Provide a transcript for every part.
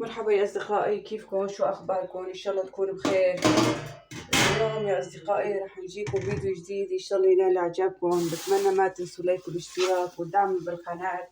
مرحبا يا أصدقائي، كيفكم؟ شو أخباركم؟ إن شاء الله تكونوا بخير. اليوم يا أصدقائي رح نجيكم فيديو جديد إن شاء الله ينال إعجابكم. بتمنى ما تنسوا لايك والاشتراك والدعم بالقناة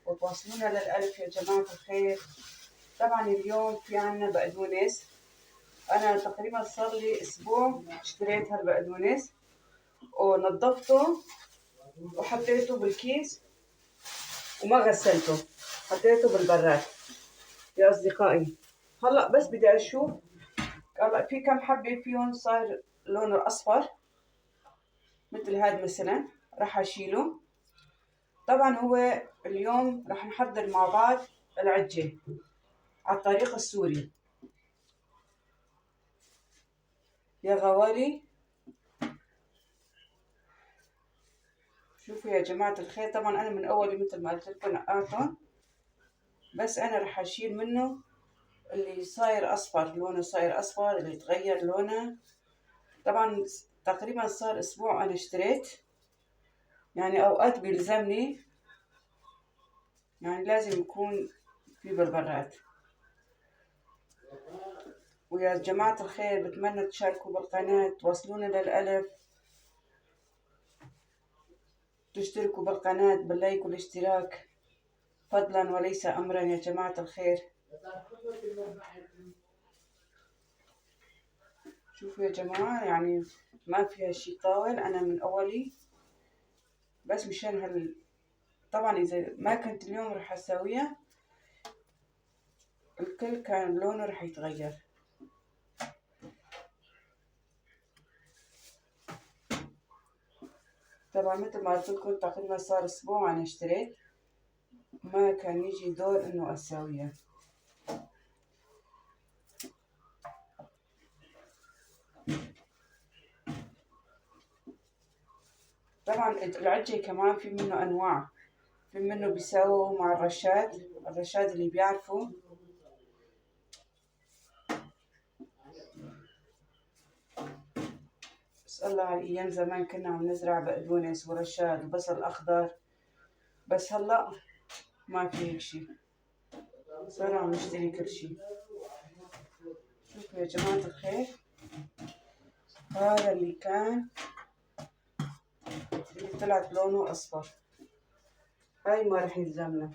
وتواصلونا للألف يا جماعة الخير. طبعا اليوم في عنا بقدونس. أنا تقريبا صار لي أسبوع اشتريت هالبقدونس ونظفته وحطيته بالكيس وما غسلته، حطيته بالبراد يا أصدقائي. هلأ بس بدي أشوف. هلا في كم حبة فيهم صار لونه أصفر مثل هاد مثلا، راح أشيله. طبعا هو اليوم راح نحضر مع بعض العجة على الطريقة السوري يا غوالي. شوفوا يا جماعة الخير، طبعا أنا من أول مثل ما قلت لكم نقعتهم، بس أنا راح أشيل منه اللي صاير أصفر، لونه صاير أصفر، اللي تغير لونه. طبعا تقريبا صار أسبوع أنا اشتريت، يعني أوقات بيلزمني، يعني لازم يكون في بالبراد. ويا جماعة الخير بتمنى تشاركوا بالقناة، توصلونا للألف، تشتركوا بالقناة باللايك والاشتراك فضلا وليس أمرا يا جماعة الخير. شوفوا يا جماعة، يعني ما فيها شي طاول، أنا من أولي بس مشان طبعا إذا ما كنت اليوم رح أسويها الكل كان لونه رح يتغير. طبعا مثل ما قلت لكم تقريبا صار أسبوع أنا اشتريت، ما كان يجي دور إنه أسويها. طبعا العجة كمان في منه أنواع، في منه بيساووا مع الرشاد اللي بيعرفوا. بس الله على أيام زمان كنا عم نزرع بقدونس ورشاد وبصل أخضر، بس هلأ ما في هيك شي، صار عم نشتري كل شي. شوفوا يا جماعة الخير، هذا اللي كان اللي طلعت لونه أصفر، هاي ما رح يلزمنا.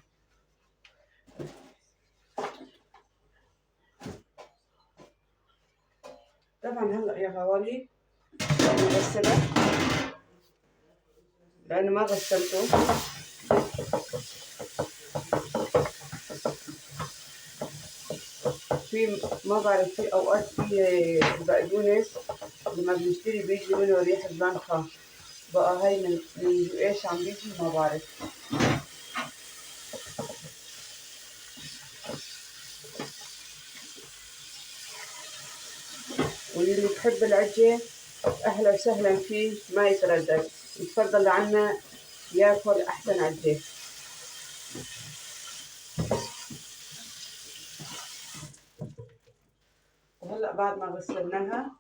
طبعا هلأ يا غوالي نغسله لأنه ما غسلته. في ما بعرف، في أوقات في البقدونس لما بنشتري بيجي منه ريحة زنخة، بقى هاي من ايش عم بيجي ما بعرف. واللي بحب العجة أهلا وسهلا فيه، ما يتردد، يتفضل عنا ياكل أحسن عجة. وهلأ بعد ما غسلناها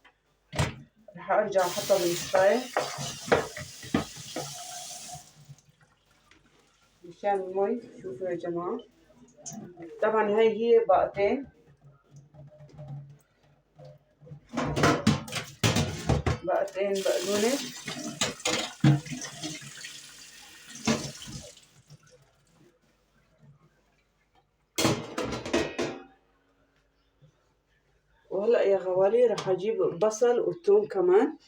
رح أرجع أحطها بالصفاية مشان المي. شوفوا يا جماعة، طبعا هي باقتين، باقتين بقدونس. وهلأ يا غوالي رح أجيب البصل والثوم كمان.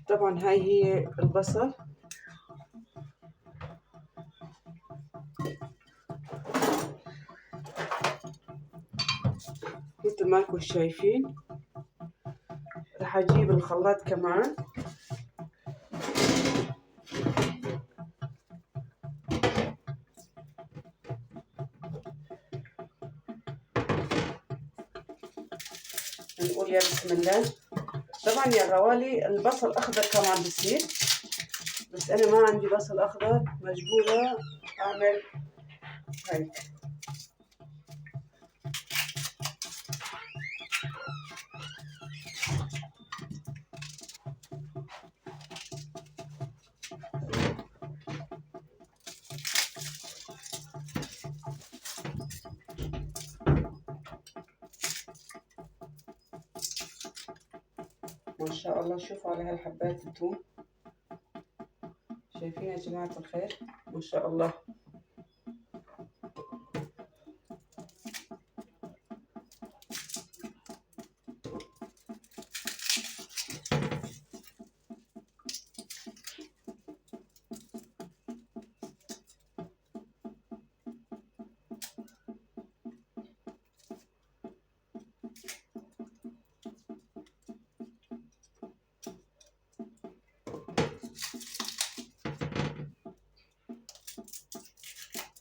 طبعا هاي هي البصل، مثل ما انكم شايفين. رح أجيب الخلاط كمان، نقول يا بسم الله. طبعا يا غوالي البصل أخضر كمان بصير، بس أنا ما عندي بصل أخضر، مجبورة أعمل هيك. ما شاء الله. شوفوا على هالحبات الثوم، شايفين يا جماعة الخير؟ ما شاء الله.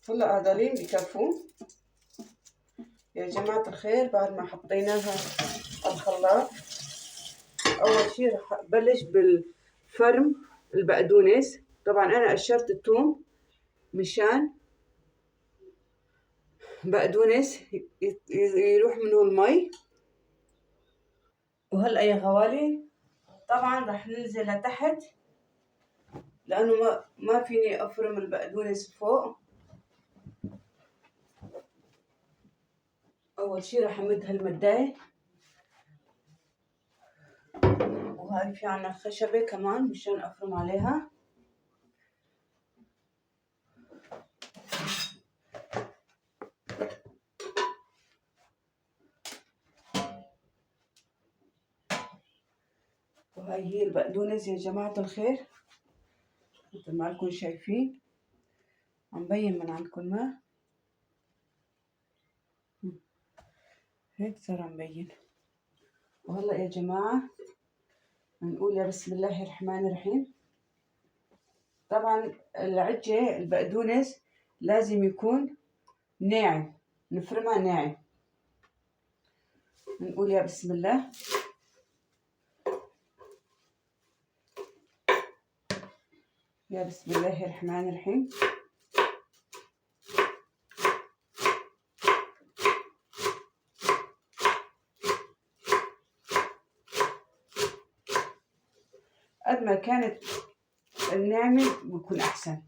هلا هذولين بكفوا يا جماعة الخير. بعد ما حطيناها الخلاط، أول شي رح أبلش بالفرم البقدونس. طبعا أنا قشرت الثوم مشان بقدونس يروح منه المي. وهلأ يا غوالي طبعا رح ننزل لتحت، لأنه ما فيني أفرم البقدونس فوق. أول شي رح أمد هالمداية، وهاي في عنا خشبة كمان مشان أفرم عليها. وهاي هي البقدونس يا جماعة الخير، مثل ما لكم شايفين. عم بين من عندكم ما هيك صار عم بين. وهلا يا جماعة نقول يا بسم الله الرحمن الرحيم. طبعا العجة البقدونس لازم يكون ناعم، نفرمها ناعم. نقول يا بسم الله. يا بسم الله الرحمن الرحيم. قد ما كانت الناعمة بكون أحسن.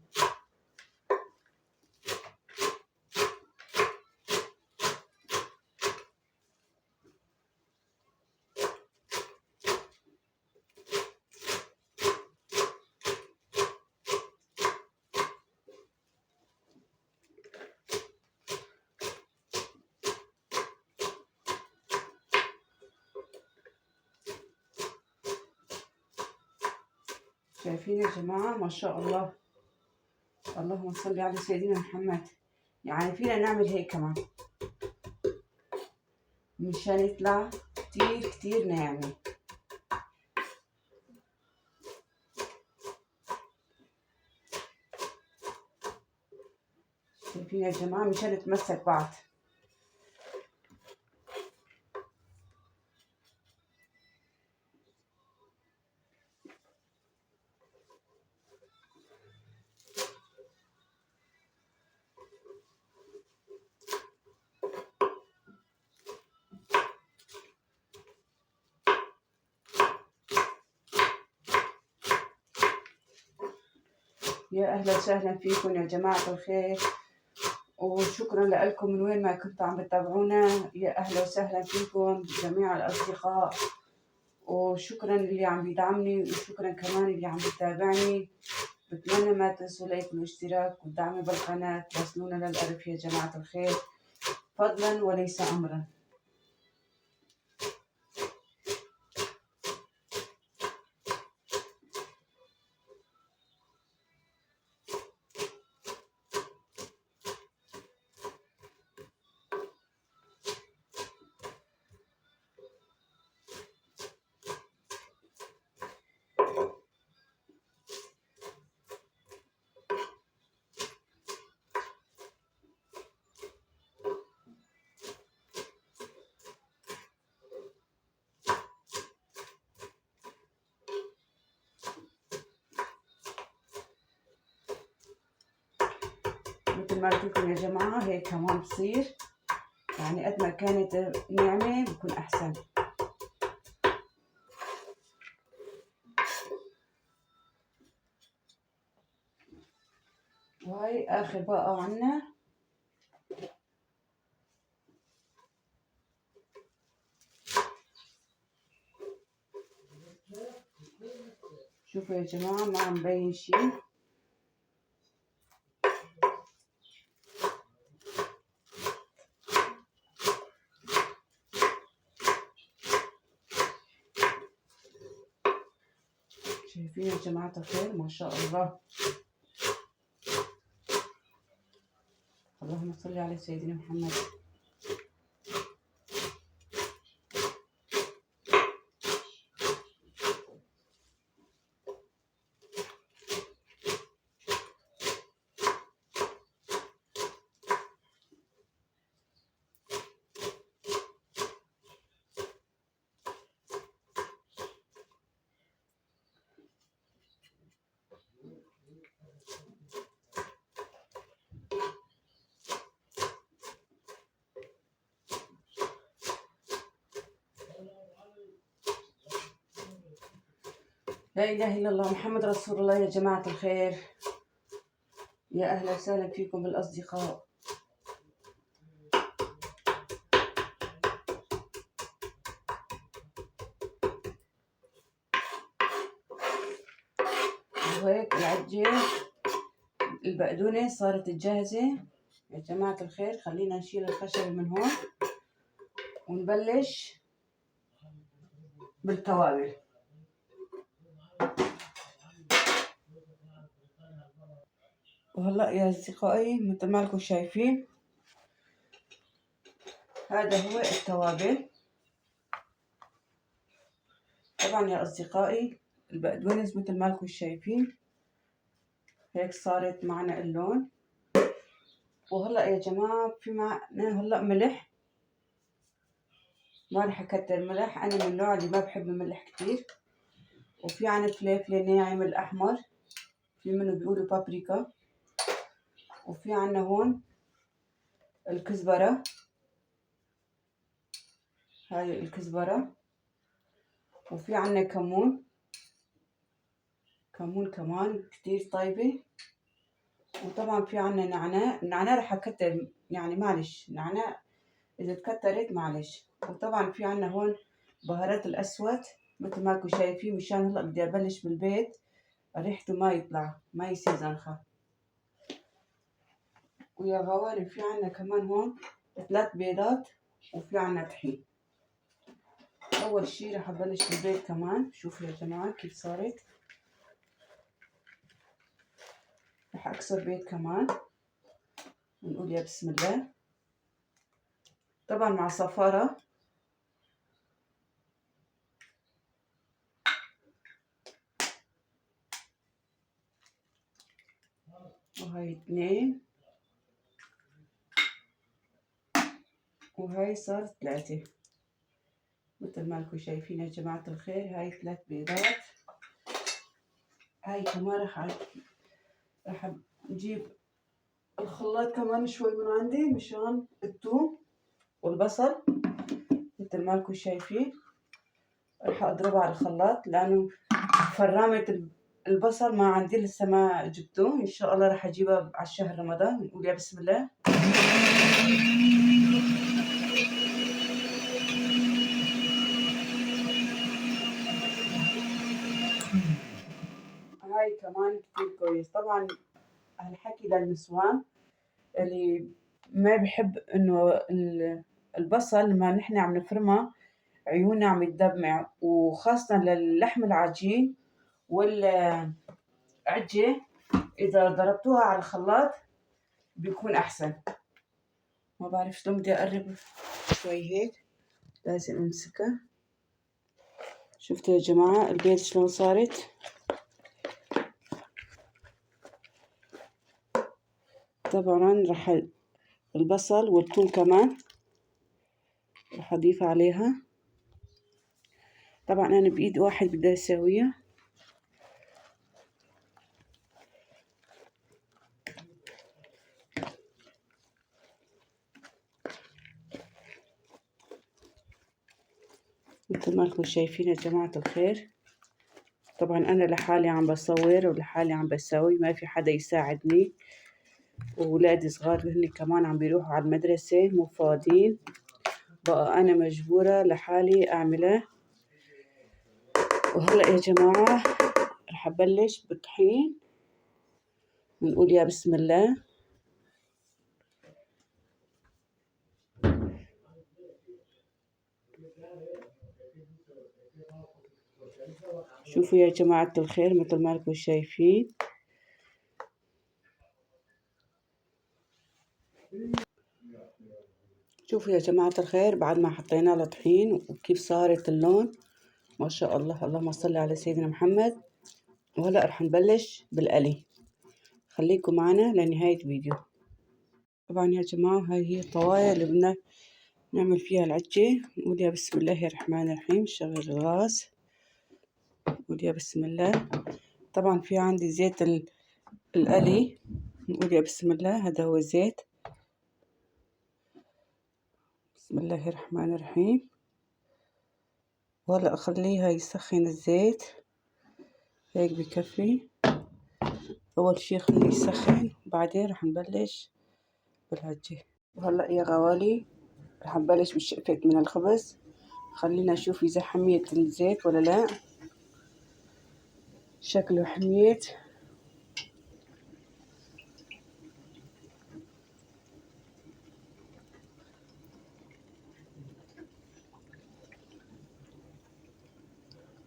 شايفين يا جماعة؟ ما شاء الله، اللهم صل على سيدنا محمد. يعني فينا نعمل هيك كمان مشان يطلع كتير كتير ناعمة. شايفين يا جماعة؟ مشان تمسك بعض. يا أهلا وسهلا فيكم يا جماعة الخير، وشكرا لكم من وين ما كنتوا عم بتابعونا. يا أهلا وسهلا فيكم جميع الأصدقاء، وشكرا اللي عم بيدعمني، وشكرا كمان اللي عم بيتابعني. بتمنى ما تنسوا لايك والاشتراك والدعم بالقناة. توصلونا للألف يا جماعة الخير، فضلا وليس أمرا. مثل ما قلت لكم يا جماعة هيك كمان بصير، يعني قد ما كانت ناعمة بكون أحسن. وهي آخر بقى عنا. شوفوا يا جماعة ما عم بين شي. شايفين يا جماعة الخير؟ ما شاء الله. اللهم صل على سيدنا محمد. لا إله إلا الله محمد رسول الله. يا جماعة الخير، يا أهلا وسهلا فيكم بالأصدقاء. وهيك العجة البقدونس صارت جاهزة يا جماعة الخير. خلينا نشيل الخشب من هون ونبلش بالتوابل. وهلا يا أصدقائي مثل ما لكم شايفين هذا هو التوابل. طبعا يا أصدقائي البقدونس مثل ما لكم شايفين هيك صارت معنا اللون. وهلا يا جماعة في معنا هلا ملح. ما رح اكتر ملح، انا من النوع اللي ما بحب الملح كتير. وفي عنا فلفل ناعم الاحمر، في منه بيقولوا بابريكا. وفي عنا هون الكزبرة، هاي الكزبرة. وفي عنا كمون كمان كتير طيبة. وطبعا في عنا نعناع. النعناع رح اكتر يعني معلش، نعناع اذا تكترت معلش. وطبعا في عنا هون بهارات الاسود مثل ما انكم شايفين، مشان هلا بدي ابلش بالبيت ريحته ما يطلع، ما يصير زنخة. ويا غوالي في عنا كمان هون 3 بيضات. وفي عنا طحين. اول شي رح ابلش بالبيض كمان. شوفوا يا جماعة كيف صارت. رح اكسر بيض كمان ونقول يا بسم الله. طبعا مع صفارة. وهي 2 وهي صارت 3 مثل ما انكم شايفين يا جماعة الخير. هاي 3 بيضات. هاي كمان رح نجيب الخلاط كمان شوي من عندي مشان الثوم والبصل مثل ما انكم شايفين. رح اضربها على الخلاط لانه فرامة البصل ما عندي لسه ما جبته. ان شاء الله رح اجيبها على الشهر رمضان. نقول يا بسم الله. هاي كمان كتير كويس. طبعا هالحكي للنسوان اللي ما بحب انه البصل لما نحن عم نفرمه عيوننا عم يتدمع، وخاصة للحم العجين والعجة إذا ضربتوها على الخلاط بيكون أحسن. ما بعرف شلون بدي أقرب شوي هيك، لازم أمسكها. شفتوا يا جماعة البيض شلون صارت؟ طبعا رح البصل والثوم كمان رح أضيف عليها. طبعا أنا بإيد واحد بدي أسويها. مثل ما انكم شايفين يا جماعة الخير. طبعا أنا لحالي عم بصور ولحالي عم بسوي، ما في حدا يساعدني. وولادي صغار هن كمان عم بيروحوا على المدرسة مو فاضيين، بقى أنا مجبورة لحالي أعمله. وهلأ يا جماعة رح أبلش بالطحين. بنقول يا بسم الله. شوفوا يا جماعة الخير مثل ما انكم شايفين. شوفوا يا جماعة الخير بعد ما حطينا له طحين وكيف صارت اللون، ما شاء الله. اللهم صل على سيدنا محمد. وهلأ رح نبلش بالقلي. خليكم معنا لنهاية الفيديو. طبعا يا جماعة هاي هي الطواية اللي بدنا نعمل فيها العجة. نقول يا بسم الله الرحمن الرحيم. شغل الغاز. نقول يا بسم الله. طبعا في عندي زيت القلي. نقول يا بسم الله. هذا هو الزيت. بسم الله الرحمن الرحيم. وهلا اخليها يسخن الزيت هيك بكفي. اول شي خليه يسخن وبعدين رح نبلش بالعجة. وهلا يا غوالي رح نبلش بالشقفة من الخبز. خلينا نشوف اذا حميت الزيت ولا لا. شكله حميت.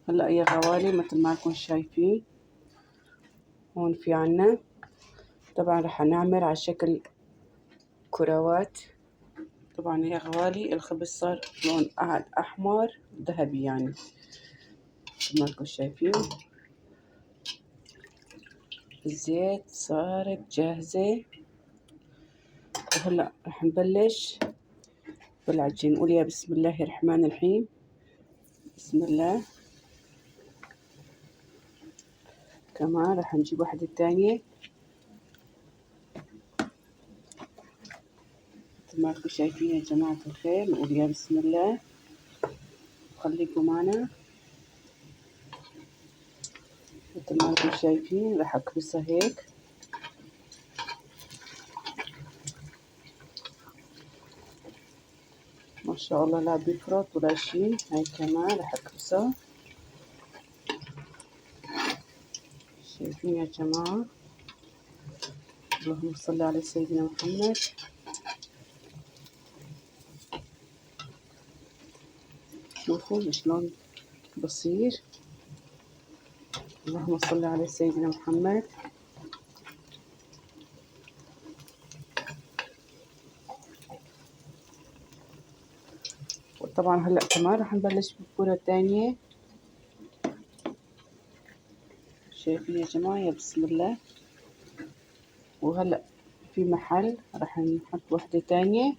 هلا يا غوالي مثل ما انكم شايفين هون في عنا. طبعا رح نعمل على شكل كروات. طبعا يا غوالي الخبز صار لون احمر ذهبي يعني مثل ما انكم شايفين. الزيت صارت جاهزة. وهلا رح نبلش بالعجين. نقول يا بسم الله الرحمن الرحيم. بسم الله. كمان رح نجيب واحدة تانية مثل ما انتم شايفين يا جماعة الخير. نقول يا بسم الله. خليكم معنا مثل ما انتم شايفين. رح اكبسها هيك. ما شاء الله لا بيفرط ولا شي. هاي كمان رح اكبسها. شايفين يا جماعة. اللهم صل على سيدنا محمد. شوفوا شلون بصير. اللهم صل على سيدنا محمد. وطبعا هلا كمان رح نبلش بالفورة الثانية. شايفين يا جماعة يا بسم الله. وهلا في محل رح نحط وحدة تانية.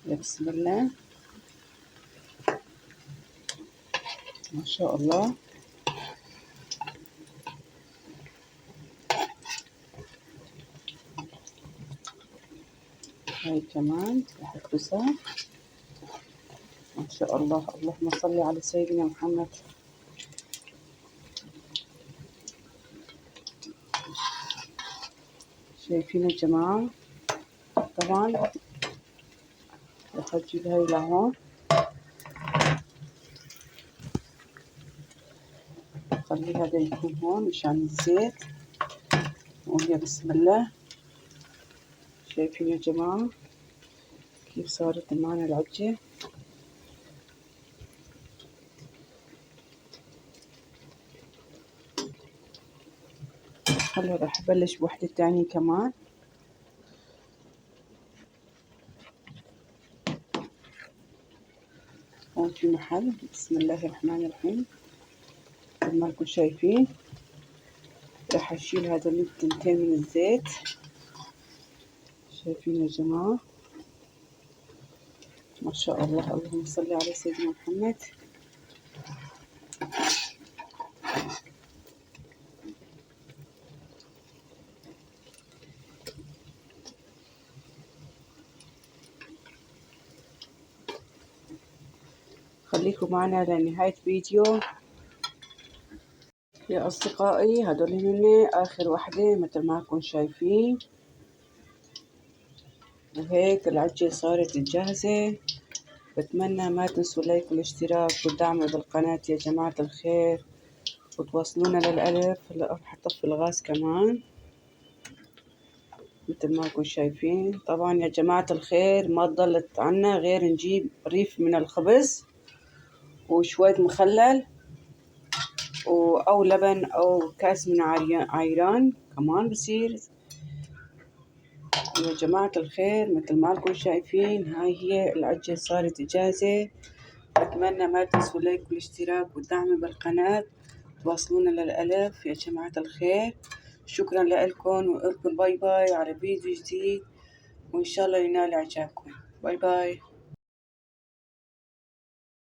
يا بسم الله. ما شاء الله. هاي كمان رح اكبسها. ما شاء الله. اللهم صل على سيدنا محمد. شايفين يا جماعة. طبعا رح اجيب هاي لهون. خلي هذا يكون هون مشان الزيت. نقول يا بسم الله. شايفين يا جماعة كيف صارت معنا العجة. هلا رح ابلش بوحدة تانية كمان. هون في محل. بسم الله الرحمن الرحيم. مثل ما انكم شايفين. راح اشيل هذا التنتين من الزيت. شايفين يا جماعة. ما شاء الله. اللهم صل على سيدنا محمد. خليكم معنا لنهاية فيديو يا أصدقائي. هدول هن آخر وحدة مثل ما انكم شايفين. وهيك العجة صارت جاهزة. بتمنى ما تنسوا لايك والاشتراك والدعم بالقناة يا جماعة الخير. وتواصلونا للألف. هلا راح أطفي الغاز كمان مثل ما انكم شايفين. طبعا يا جماعة الخير ما ضلت عنا غير نجيب ريف من الخبز وشوية مخلل أو لبن أو كاس من عيران كمان بصير. يا جماعة الخير مثل ما انكم شايفين هاي هي العجة صارت جاهزة. أتمنى ما تنسوا لايك والاشتراك والدعم بالقناة. تواصلونا للألف يا جماعة الخير. شكرا لكم وإلكم باي باي على فيديو جديد وإن شاء الله ينال إعجابكم. باي باي.